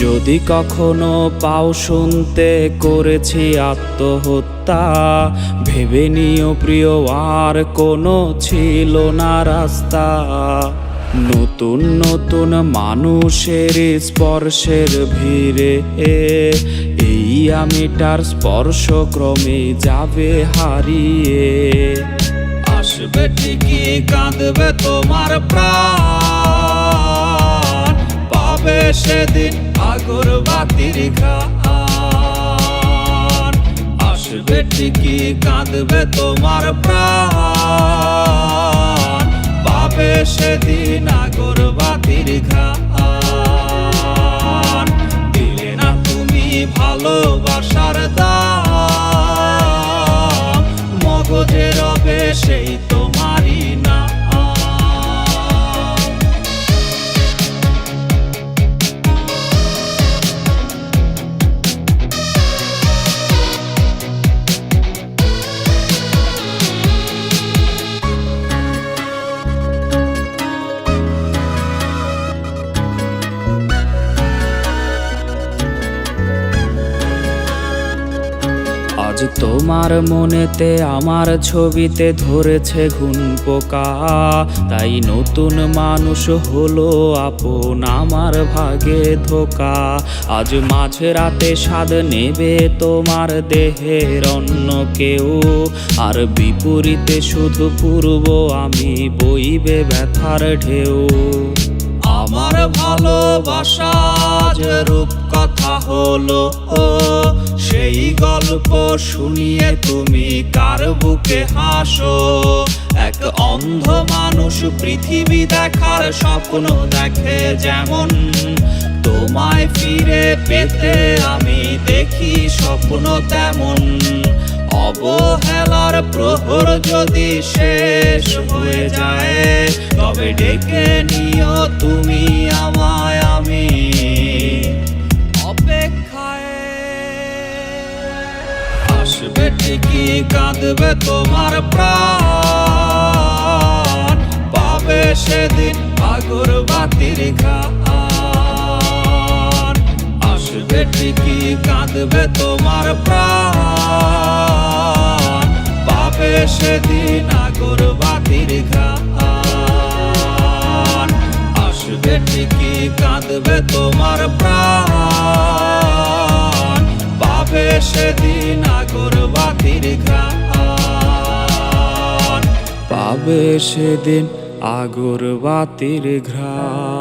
যদি কখনো পাও শুনতে করেছি আত্মহত্যা, ভেবে নিও প্রিয় আর কোনো ছিল না রাস্তা। নতুন নতুন মানুষের স্পর্শের ভিড়ে এই আমিটার স্পর্শ ক্রমে যাবে হারিয়ে। আসবে ঠিকই কাঁদবে তোমার প্রাণ, পাবে সেদিন আগরবাতির ঘ্রাণ। আসবে ঠিকই কাঁদবে তোমার প্রাণ, পাবে সেদিন আগরবাতির ঘ্রাণ। দিলে না তুমি ভালোবাসার দাম, মগজে রবে সেই তোমারই না। আজ তোমার মনেতে আমার ছবিতে ধরেছে ঘুন পোকা, তাই নতুন মানুষ হলো আপন আমার ভাগে ধোকা। আজ মাঝরাতে স্বাদ নেবে তোমার দেহের অন্য কেউ, আর বিপরীতে শুধু পূর্ব আমি বইবে ব্যথার ঢেউ। আমার ভালোবাসা যে রূপ কথা হলো, সেই গল্প শুনিয়ে তুমি কার বুকে হাসো। এক অন্ধ মানুষ পৃথিবী দেখার স্বপ্ন দেখে যেমন, তোমায় ফিরে পেতে আমি দেখি স্বপ্ন তেমন। অবহেলার প্রহর যদি শেষ হয়ে যায়, তবে ডেকে নিও তুমি আমায়, আমি অপেক্ষায়। আসবে ঠিকই কাঁদবে তোমার প্রাণ, পাবে সেদিন আগরবাতির ঘ্রাণ। আসবে ঠিকই কাঁদবে তোমার প্রাণ, পাবে সেদিন আগরবাতির ঘ্রাণ। আসবে ঠিকই কাঁদবে তোমার প্রাণ, পাবে সেদিন আগরবাতির ঘ্রাণ। পাবে সেদিন আগরবাতির ঘ্রাণ।